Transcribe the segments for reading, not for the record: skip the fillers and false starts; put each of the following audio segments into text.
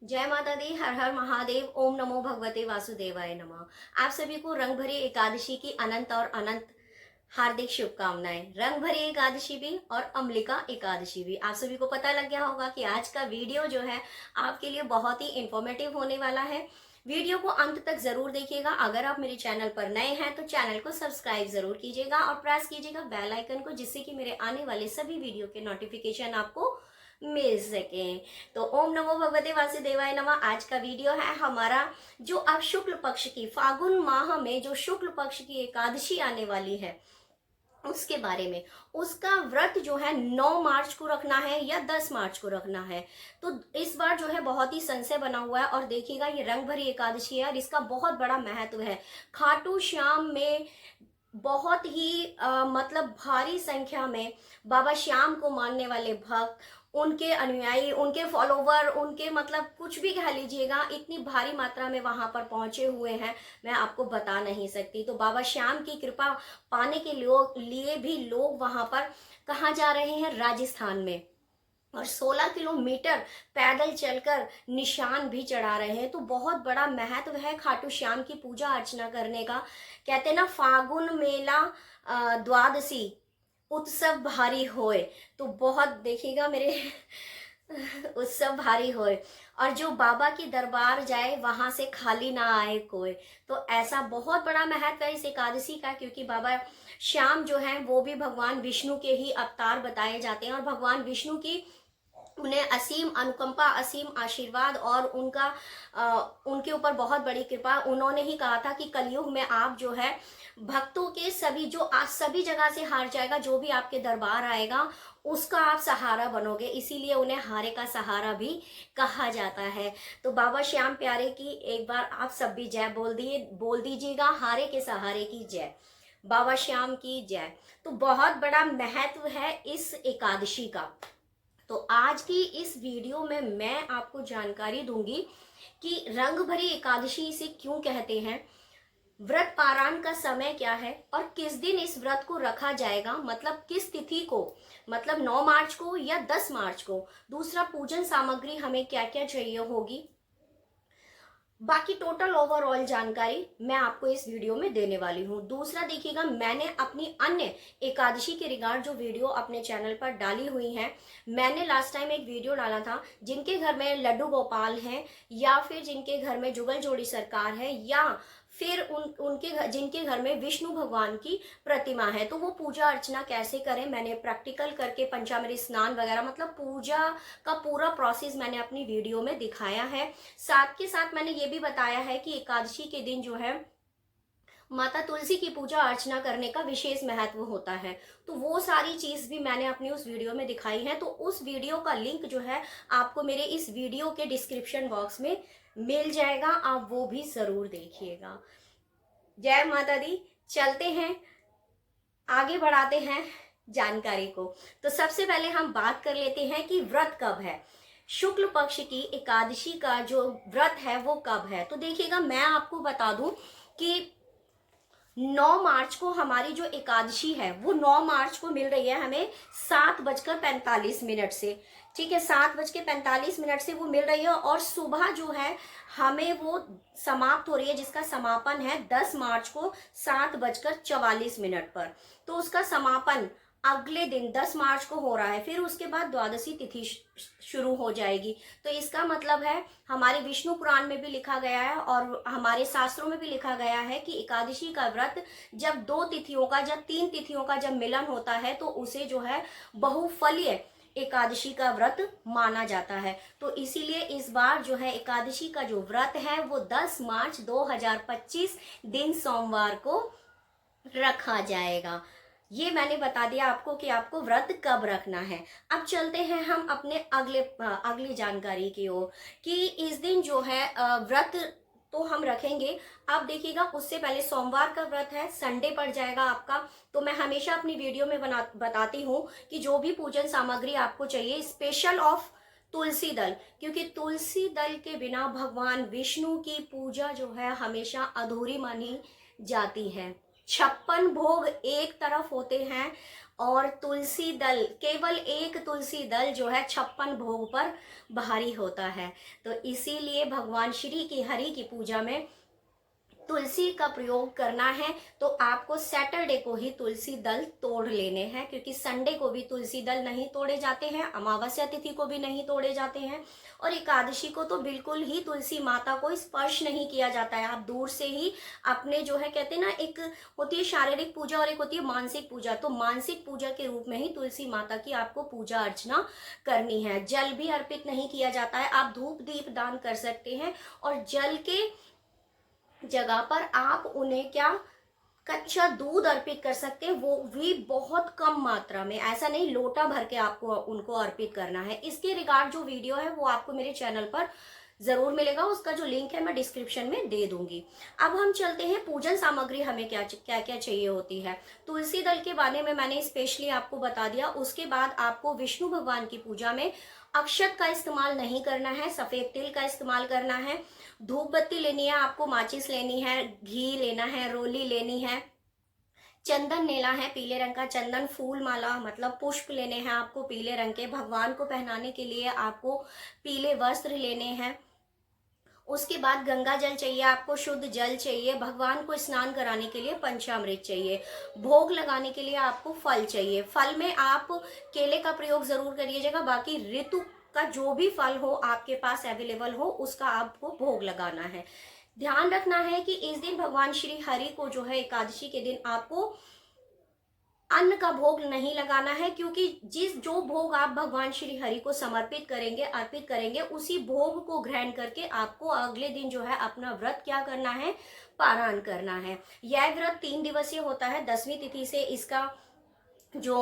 जय माता दी। हर हर महादेव। ओम नमो भगवते वासुदेवाय नमः। आप सभी को रंग भरी एकादशी की अनंत और अनंत हार्दिक शुभकामनाएं। रंग भरी एकादशी भी और अम्लिका एकादशी भी। आप सभी को पता लग गया होगा कि आज का वीडियो जो है आपके लिए बहुत ही इंफॉर्मेटिव होने वाला है। वीडियो को अंत तक जरूर देखिएगा। अगर आप मेरे चैनल पर नए हैं तो चैनल को सब्सक्राइब जरूर कीजिएगा और प्रेस कीजिएगा बेल आइकन को, जिससे कि मेरे आने वाले सभी वीडियो के नोटिफिकेशन आपको मिल सके। तो ओम नमो भगवते वासुदेवाय नमः। आज का वीडियो है हमारा जो अब शुक्ल पक्ष की फागुन माह में जो शुक्ल पक्ष की एकादशी आने वाली है उसके बारे में। उसका व्रत जो है 9 मार्च को रखना है या 10 मार्च को रखना है। तो इस बार जो है बहुत ही संशय बना हुआ है। और देखिएगा ये रंग भरी एकादशी है और इसका बहुत बड़ा महत्व है। खाटू श्याम में बहुत ही मतलब भारी संख्या में बाबा श्याम को मानने वाले भक्त, उनके अनुयायी, उनके फॉलोवर, उनके मतलब कुछ भी कह लीजिएगा, इतनी भारी मात्रा में वहां पर पहुंचे हुए हैं, मैं आपको बता नहीं सकती। तो बाबा श्याम की कृपा पाने के लिए भी लोग वहां पर कहाँ जा रहे हैं? राजस्थान में। और 16 किलोमीटर पैदल चलकर निशान भी चढ़ा रहे हैं। तो बहुत बड़ा महत्व है खाटू श्याम की पूजा अर्चना करने का। कहते हैं ना, फागुन मेला द्वादशी उत्सव भारी होए। तो बहुत देखिएगा मेरे उत्सव भारी होए। और जो बाबा की दरबार जाए वहां से खाली ना आए कोई। तो ऐसा बहुत बड़ा महत्व है इस एकादशी का, क्योंकि बाबा श्याम जो है वो भी भगवान विष्णु के ही अवतार बताए जाते हैं। और भगवान विष्णु की उन्हें असीम अनुकंपा, असीम आशीर्वाद और उनके ऊपर बहुत बड़ी कृपा। उन्होंने ही कहा था कि कलयुग में आप जो है भक्तों के सभी जो आज सभी जगह से हार जाएगा, जो भी आपके दरबार आएगा उसका आप सहारा बनोगे। इसीलिए उन्हें हारे का सहारा भी कहा जाता है। तो बाबा श्याम प्यारे की एक बार आप सब भी जय बोल दीजिएगा। हारे के सहारे की जय, बाबा श्याम की जय। तो बहुत बड़ा महत्व है इस एकादशी का। तो आज की इस वीडियो में मैं आपको जानकारी दूंगी कि रंग भरी एकादशी इसे क्यों कहते हैं, व्रत पारायण का समय क्या है और किस दिन इस व्रत को रखा जाएगा, मतलब किस तिथि को, मतलब 9 मार्च को या 10 मार्च को। दूसरा, पूजन सामग्री हमें क्या क्या चाहिए होगी। बाकी टोटल ओवरऑल जानकारी मैं आपको इस वीडियो में देने वाली हूँ। दूसरा देखिएगा, मैंने अपनी अन्य एकादशी के रिगार्ड जो वीडियो अपने चैनल पर डाली हुई हैं। मैंने लास्ट टाइम एक वीडियो डाला था, जिनके घर में लड्डू गोपाल हैं या फिर जिनके घर में जुगल जोड़ी सरकार है या फिर जिनके घर में विष्णु भगवान की प्रतिमा है, तो वो पूजा अर्चना कैसे करें, मैंने प्रैक्टिकल करके पंचामृत स्नान वगैरह मतलब पूजा का पूरा प्रोसेस मैंने अपनी वीडियो में दिखाया है। साथ के साथ मैंने ये भी बताया है कि एकादशी के दिन जो है माता तुलसी की पूजा अर्चना करने का विशेष महत्व होता है। तो वो सारी चीज भी मैंने अपनी उस वीडियो में दिखाई है। तो उस वीडियो का लिंक जो है आपको मेरे इस वीडियो के डिस्क्रिप्शन बॉक्स में मिल जाएगा, आप वो भी जरूर देखिएगा। जय माता दी। चलते हैं, आगे बढ़ाते हैं जानकारी को। तो सबसे पहले हम बात कर लेते हैं कि व्रत कब है, शुक्ल पक्ष की एकादशी का जो व्रत है वो कब है। तो देखिएगा, मैं आपको बता दूं कि 9 मार्च को हमारी जो एकादशी है वो 9 मार्च को मिल रही है हमें 7:45 से। ठीक है, 7:45 से वो मिल रही है। और सुबह जो है हमें वो समाप्त हो रही है, जिसका समापन है 10 मार्च को 7:44 पर। तो उसका समापन अगले दिन 10 मार्च को हो रहा है। फिर उसके बाद द्वादशी तिथि शुरू हो जाएगी। तो इसका मतलब है, हमारे विष्णु पुराण में भी लिखा गया है और हमारे शास्त्रों में भी लिखा गया है कि एकादशी का व्रत जब 2 तिथियों का, जब 3 तिथियों का जब मिलन होता है तो उसे जो है बहुफलीय एकादशी का व्रत माना जाता है। तो इसीलिए इस बार जो है एकादशी का जो व्रत है वो 10 मार्च 2025 दिन सोमवार को रखा जाएगा। ये मैंने बता दिया आपको कि आपको व्रत कब रखना है। अब चलते हैं हम अपने अगली जानकारी की ओर कि इस दिन जो है व्रत तो हम रखेंगे। अब देखिएगा, उससे पहले सोमवार का व्रत है, संडे पड़ जाएगा आपका। तो मैं हमेशा अपनी वीडियो में बताती हूँ कि जो भी पूजन सामग्री आपको चाहिए, स्पेशल ऑफ तुलसी दल, क्योंकि तुलसी दल के बिना भगवान विष्णु की पूजा जो है हमेशा अधूरी मानी जाती है। 56 भोग एक तरफ होते हैं और तुलसी दल, केवल एक तुलसी दल जो है 56 भोग पर भारी होता है। तो इसीलिए भगवान श्री की हरि की पूजा में तुलसी का प्रयोग करना है तो आपको सैटरडे को ही तुलसी दल तोड़ लेने हैं, क्योंकि संडे को भी तुलसी दल नहीं तोड़े जाते हैं, अमावस्या तिथि को भी नहीं तोड़े जाते हैं, और एकादशी को तो बिल्कुल ही तुलसी माता को स्पर्श नहीं किया जाता है। आप दूर से ही अपने जो है कहते हैं ना, एक होती है शारीरिक पूजा और एक होती है मानसिक पूजा, तो मानसिक पूजा के रूप में ही तुलसी माता की आपको पूजा अर्चना करनी है। जल भी अर्पित नहीं किया जाता है, आप धूप दीप दान कर सकते हैं और जल के जगह पर आप उन्हें क्या कच्चा दूध अर्पित कर सकते हैं, वो भी बहुत कम मात्रा में, ऐसा नहीं लोटा भर के आपको उनको अर्पित करना है। इसके रिगार्ड जो वीडियो है वो आपको मेरे चैनल पर जरूर मिलेगा, उसका जो लिंक है मैं डिस्क्रिप्शन में दे दूंगी। अब हम चलते हैं पूजन सामग्री हमें क्या क्या क्या चाहिए होती है। तुलसी दल के बारे में मैंने स्पेशली आपको बता दिया। उसके बाद आपको विष्णु भगवान की पूजा में अक्षत का इस्तेमाल नहीं करना है, सफेद तिल का इस्तेमाल करना है, धूप बत्ती लेनी है आपको, माचिस लेनी है, घी लेना है, रोली लेनी है, चंदन लेना है, पीले रंग का चंदन, फूल माला मतलब पुष्प लेने हैं आपको पीले रंग के, भगवान को पहनाने के लिए आपको पीले वस्त्र लेने हैं। उसके बाद गंगा जल चाहिए आपको, शुद्ध जल चाहिए, भगवान को स्नान कराने के लिए पंचामृत चाहिए, भोग लगाने के लिए आपको फल चाहिए। फल में आप केले का प्रयोग जरूर करिएगा, बाकी ऋतु का जो भी फल हो आपके पास अवेलेबल हो उसका आपको भोग लगाना है। ध्यान रखना है कि इस दिन भगवान श्री हरि को जो है एकादशी के दिन आपको अन्न का भोग नहीं लगाना है, क्योंकि जो भोग आप भगवान श्री हरि को समर्पित करेंगे, अर्पित करेंगे, उसी भोग को ग्रहण करके आपको अगले दिन जो है अपना व्रत क्या करना है, पारायण करना है। यह व्रत 3 दिवसीय होता है। 10वीं तिथि से इसका जो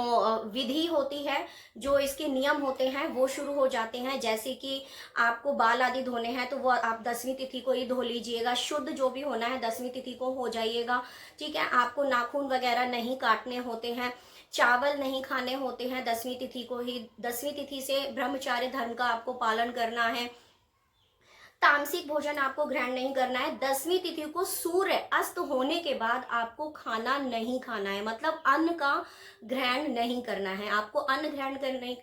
विधि होती है, जो इसके नियम होते हैं वो शुरू हो जाते हैं। जैसे कि आपको बाल आदि धोने हैं तो वो आप 10वीं तिथि को ही धो लीजिएगा, शुद्ध जो भी होना है 10वीं तिथि को हो जाइएगा, ठीक है। आपको नाखून वगैरह नहीं काटने होते हैं, चावल नहीं खाने होते हैं 10वीं तिथि को ही। 10वीं तिथि से ब्रह्मचार्य धर्म का आपको पालन करना है, तामसिक भोजन आपको ग्रहण नहीं करना है। 10वीं तिथि को सूर्य अस्त होने के बाद आपको खाना नहीं खाना है, मतलब अन्न का ग्रहण नहीं करना है, आपको अन्न ग्रहण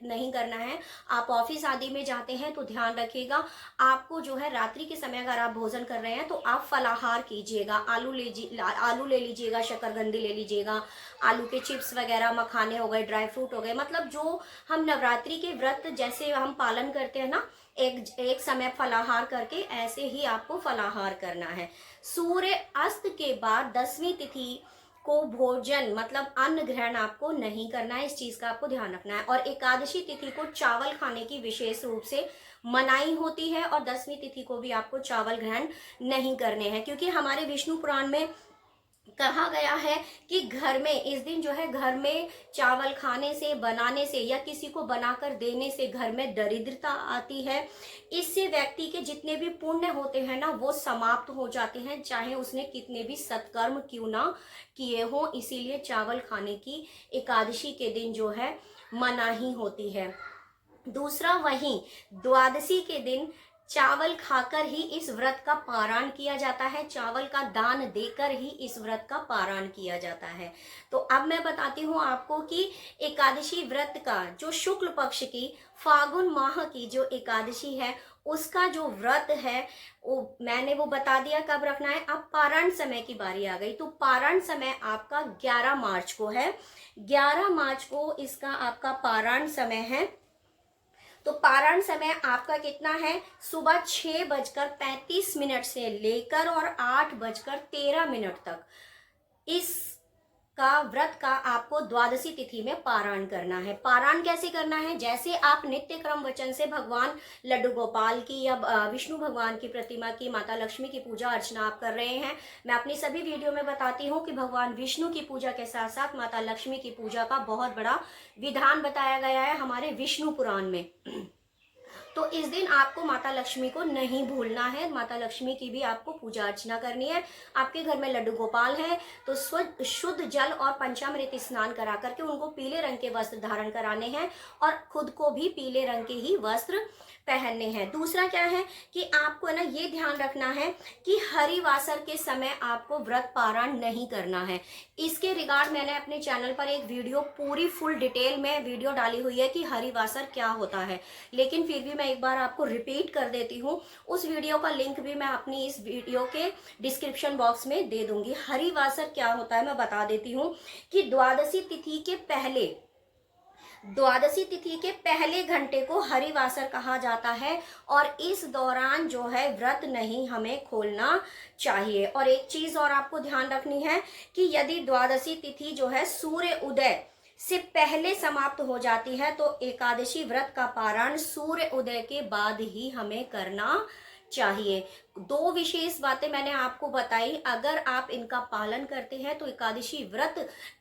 नहीं करना है। आप ऑफिस आदि में जाते हैं तो ध्यान रखिएगा, आपको जो है रात्रि के समय अगर आप भोजन कर रहे हैं तो आप फलाहार कीजिएगा, आलू ले लीजिएगा, शकरकंदी ले लीजिएगा, आलू के चिप्स वगैरह, मखाने हो गए, ड्राई फ्रूट हो गए, मतलब जो हम नवरात्रि के व्रत जैसे हम पालन करते हैं ना, एक समय फलाहार करके, ऐसे ही आपको फलाहार करना है। सूर्य अस्त के बाद 10वीं तिथि को भोजन मतलब अन्न ग्रहण आपको नहीं करना है, इस चीज का आपको ध्यान रखना है। और एकादशी तिथि को चावल खाने की विशेष रूप से मनाही होती है, और 10वीं तिथि को भी आपको चावल ग्रहण नहीं करने हैं, क्योंकि हमारे विष्णु पुराण में कहा गया है कि घर में इस दिन जो है घर में चावल खाने से, बनाने से या किसी को बनाकर देने से घर में दरिद्रता आती है। इससे व्यक्ति के जितने भी पुण्य होते हैं ना वो समाप्त हो जाते हैं, चाहे उसने कितने भी सत्कर्म क्यों ना किए हो। इसीलिए चावल खाने की एकादशी के दिन जो है मनाही होती है। दूसरा, वहीं द्वादशी के दिन चावल खाकर ही इस व्रत का पारायण किया जाता है, चावल का दान देकर ही इस व्रत का पारायण किया जाता है। तो अब मैं बताती हूँ आपको कि एकादशी व्रत का जो शुक्ल पक्ष की फागुन माह की जो एकादशी है उसका जो व्रत है मैंने वो बता दिया कब रखना है। अब पारायण समय की बारी आ गई, तो पारायण समय आपका 11 मार्च को है। 11 मार्च को इसका आपका पारायण समय है। तो पारायण समय आपका कितना है, सुबह 6:35 से लेकर और 8:13 तक इसका व्रत का आपको द्वादशी तिथि में पारायण करना है। पारायण कैसे करना है, जैसे आप नित्य क्रम वचन से भगवान लड्डू गोपाल की या विष्णु भगवान की प्रतिमा की, माता लक्ष्मी की पूजा अर्चना आप कर रहे हैं। मैं अपनी सभी वीडियो में बताती हूँ कि भगवान विष्णु की पूजा के साथ साथ माता लक्ष्मी की पूजा का बहुत बड़ा विधान बताया गया है हमारे विष्णु पुराण में। तो इस दिन आपको माता लक्ष्मी को नहीं भूलना है, माता लक्ष्मी की भी आपको पूजा अर्चना करनी है। आपके घर में लड्डू गोपाल है तो शुद्ध जल और पंचामृत स्नान करा करके उनको पीले रंग के वस्त्र धारण कराने हैं और खुद को भी पीले रंग के ही वस्त्र पहनने हैं। दूसरा क्या है कि आपको है ना ये ध्यान रखना है कि हरिवासर के समय आपको व्रत पारण नहीं करना है। इसके रिगार्ड मैंने अपने चैनल पर एक वीडियो पूरी फुल डिटेल में वीडियो डाली हुई है कि हरिवासर क्या होता है, लेकिन फिर भी मैं एक बार आपको रिपीट कर देती हूँ। उस वीडियो का लिंक भी मैं अपनी इस वीडियो के डिस्क्रिप्शन बॉक्स में दे दूंगी। हरिवासर क्या होता है मैं बता देती हूँ कि द्वादशी तिथि के पहले घंटे को हरिवासर कहा जाता है और इस दौरान जो है व्रत नहीं हमें खोलना चाहिए। और एक चीज और आपको ध्यान रखनी है कि यदि द्वादशी तिथि जो है सूर्य उदय से पहले समाप्त हो जाती है तो एकादशी व्रत का पारण सूर्य उदय के बाद ही हमें करना चाहिए। दो विशेष बातें मैंने आपको बताई, अगर आप इनका पालन करते हैं तो एकादशी व्रत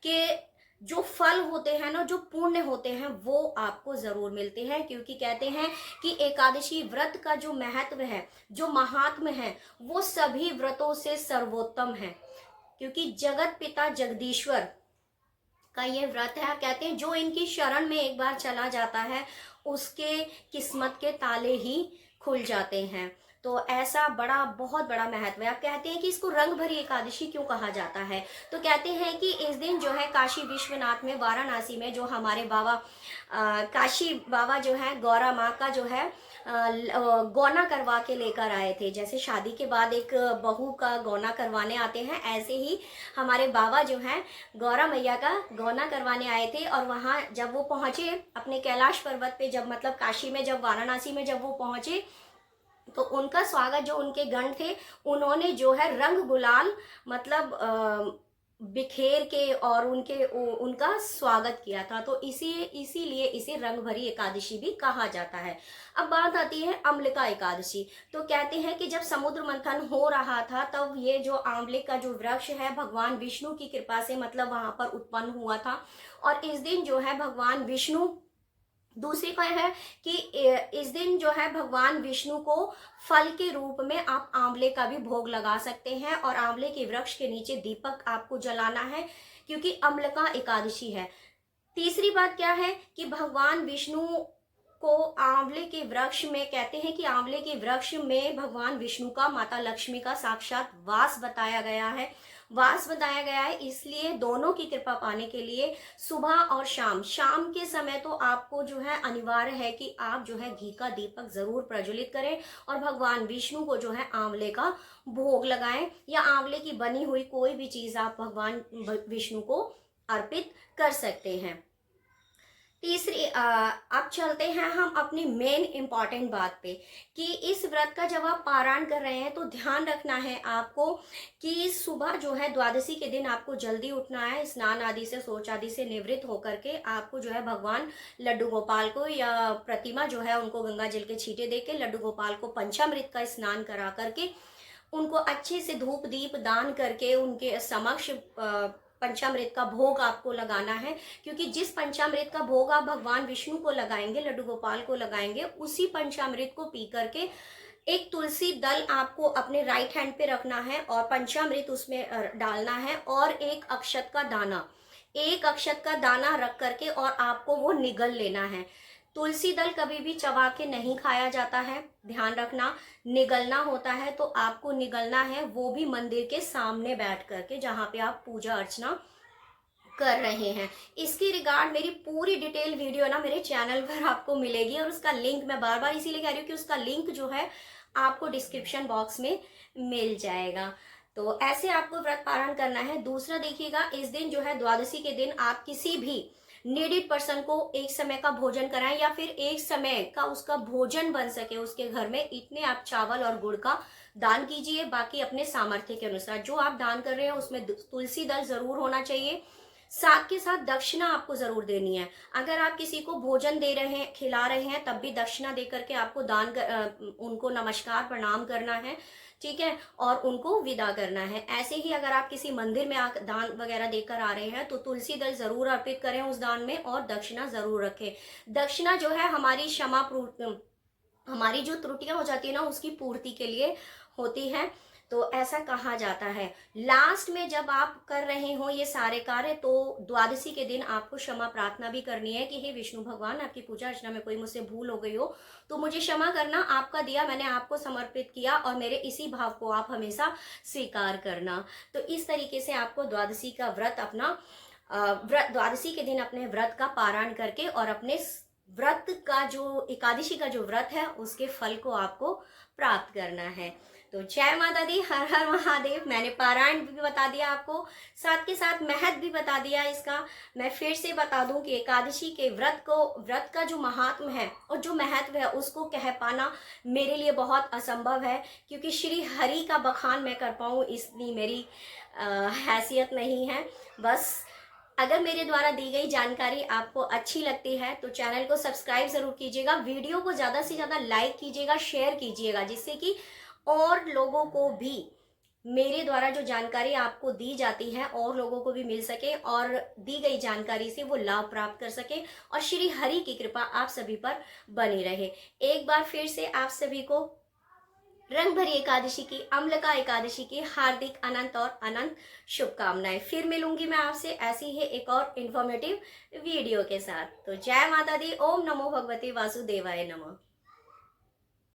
के जो फल होते हैं ना, जो पुण्य होते हैं, वो आपको जरूर मिलते हैं। क्योंकि कहते हैं कि एकादशी व्रत का जो महत्व है, जो महात्म्य है, वो सभी व्रतों से सर्वोत्तम है। क्योंकि जगत पिता जगदीश्वर का ये व्रत है। कहते हैं जो इनकी शरण में एक बार चला जाता है उसके किस्मत के ताले ही खुल जाते हैं। तो ऐसा बहुत बड़ा महत्व है। आप कहते हैं कि इसको रंग भरी एकादशी क्यों कहा जाता है, तो कहते हैं कि इस दिन जो है काशी विश्वनाथ में, वाराणसी में जो हमारे बाबा काशी बाबा जो है गौरा माँ का जो है गौना करवा के लेकर आए थे। जैसे शादी के बाद एक बहू का गौना करवाने आते हैं, ऐसे ही हमारे बाबा जो है गौरा मैया का गौना करवाने आए थे। और वहाँ जब वो पहुंचे अपने कैलाश पर्वत पे, जब मतलब काशी में, जब वाराणसी में जब वो पहुंचे तो उनका स्वागत जो उनके गण थे उन्होंने जो है रंग गुलाल मतलब बिखेर के और उनका स्वागत किया था। तो इसीलिए इसे रंग भरी एकादशी भी कहा जाता है। अब बात आती है अम्लिका एकादशी। तो कहते हैं कि जब समुद्र मंथन हो रहा था तब ये जो आंवले का जो वृक्ष है भगवान विष्णु की कृपा से मतलब वहां पर उत्पन्न हुआ था। और इस दिन जो है भगवान विष्णु, दूसरी क्या है कि इस दिन जो है भगवान विष्णु को फल के रूप में आप आंवले का भी भोग लगा सकते हैं और आंवले के वृक्ष के नीचे दीपक आपको जलाना है, क्योंकि अम्लिका एकादशी है। तीसरी बात क्या है कि भगवान विष्णु को आंवले के वृक्ष में, कहते हैं कि आंवले के वृक्ष में भगवान विष्णु का माता लक्ष्मी का साक्षात वास बताया गया है। इसलिए दोनों की कृपा पाने के लिए सुबह और शाम के समय तो आपको जो है अनिवार्य है कि आप जो है घी का दीपक जरूर प्रज्वलित करें और भगवान विष्णु को जो है आंवले का भोग लगाएं, या आंवले की बनी हुई कोई भी चीज आप भगवान विष्णु को अर्पित कर सकते हैं। तीसरी अब चलते हैं हम अपनी मेन इंपॉर्टेंट बात पे कि इस व्रत का जब आप पारायण कर रहे हैं तो ध्यान रखना है आपको कि सुबह जो है द्वादशी के दिन आपको जल्दी उठना है, स्नान आदि से, शौच आदि से निवृत्त होकर के आपको जो है भगवान लड्डू गोपाल को या प्रतिमा जो है उनको गंगा जल के छींटे दे के लड्डू गोपाल को पंचामृत का स्नान करा करके उनको अच्छे से धूप दीप दान करके उनके समक्ष पंचामृत का भोग आपको लगाना है। क्योंकि जिस पंचामृत का भोग आप भगवान विष्णु को लगाएंगे, लड्डू गोपाल को लगाएंगे, उसी पंचामृत को पी करके एक तुलसी दल आपको अपने राइट हैंड पे रखना है और पंचामृत उसमें डालना है और एक अक्षत का दाना रख करके और आपको वो निगल लेना है। तुलसी दल कभी भी चबा के नहीं खाया जाता है, ध्यान रखना, निगलना होता है। तो आपको निगलना है वो भी मंदिर के सामने बैठ करके जहाँ पे आप पूजा अर्चना कर रहे हैं। इसकी रिगार्ड मेरी पूरी डिटेल वीडियो ना मेरे चैनल पर आपको मिलेगी और उसका लिंक मैं बार बार इसीलिए कह रही हूँ कि उसका लिंक जो है आपको डिस्क्रिप्शन बॉक्स में मिल जाएगा। तो ऐसे आपको व्रत पारण करना है। दूसरा देखिएगा, इस दिन जो है द्वादशी के दिन आप किसी भी नीडेड पर्सन को एक समय का भोजन कराएं या फिर एक समय का उसका भोजन बन सके उसके घर में, इतने आप चावल और गुड़ का दान कीजिए। बाकी अपने सामर्थ्य के अनुसार जो आप दान कर रहे हैं उसमें तुलसी दल जरूर होना चाहिए। साथ के साथ दक्षिणा आपको जरूर देनी है। अगर आप किसी को भोजन दे रहे हैं, खिला रहे हैं, तब भी दक्षिणा दे करके आपको उनको नमस्कार प्रणाम करना है, ठीक है, और उनको विदा करना है। ऐसे ही अगर आप किसी मंदिर में दान वगैरह देकर आ रहे हैं तो तुलसी दल जरूर अर्पित करें उस दान में और दक्षिणा जरूर रखें। दक्षिणा जो है हमारी हमारी जो त्रुटियां हो जाती है ना उसकी पूर्ति के लिए होती है। तो ऐसा कहा जाता है। लास्ट में जब आप कर रहे हो ये सारे कार्य, तो द्वादशी के दिन आपको क्षमा प्रार्थना भी करनी है कि हे विष्णु भगवान, आपकी पूजा अर्चना में कोई मुझसे भूल हो गई हो तो मुझे क्षमा करना, आपका दिया मैंने आपको समर्पित किया और मेरे इसी भाव को आप हमेशा स्वीकार करना। तो इस तरीके से आपको द्वादशी का व्रत अपना व्रत, द्वादशी के दिन अपने व्रत का पारण करके और अपने व्रत का जो एकादशी का जो व्रत है उसके फल को आपको प्राप्त करना है। तो जय माता दी, हर हर महादेव। मैंने पारायण भी बता दिया आपको, साथ के साथ महत्व भी बता दिया इसका। मैं फिर से बता दूं कि एकादशी के व्रत का जो महात्म है और जो महत्व है उसको कह पाना मेरे लिए बहुत असंभव है, क्योंकि श्री हरि का बखान मैं कर पाऊँ इतनी मेरी हैसियत नहीं है। बस अगर मेरे द्वारा दी गई जानकारी आपको अच्छी लगती है तो चैनल को सब्सक्राइब जरूर कीजिएगा, वीडियो को ज़्यादा से ज़्यादा लाइक कीजिएगा, शेयर कीजिएगा, जिससे कि और लोगों को भी मेरे द्वारा जो जानकारी आपको दी जाती है और लोगों को भी मिल सके और दी गई जानकारी से वो लाभ प्राप्त कर सके और श्री हरि की कृपा आप सभी पर बनी रहे। एक बार फिर से आप सभी को रंग भरी एकादशी की, अम्लका एकादशी की हार्दिक अनंत और अनंत शुभकामनाएं। फिर मिलूंगी मैं आपसे ऐसी ही एक और इन्फॉर्मेटिव वीडियो के साथ। तो जय माता दी, ओम नमो भगवते वासुदेवाय नमः।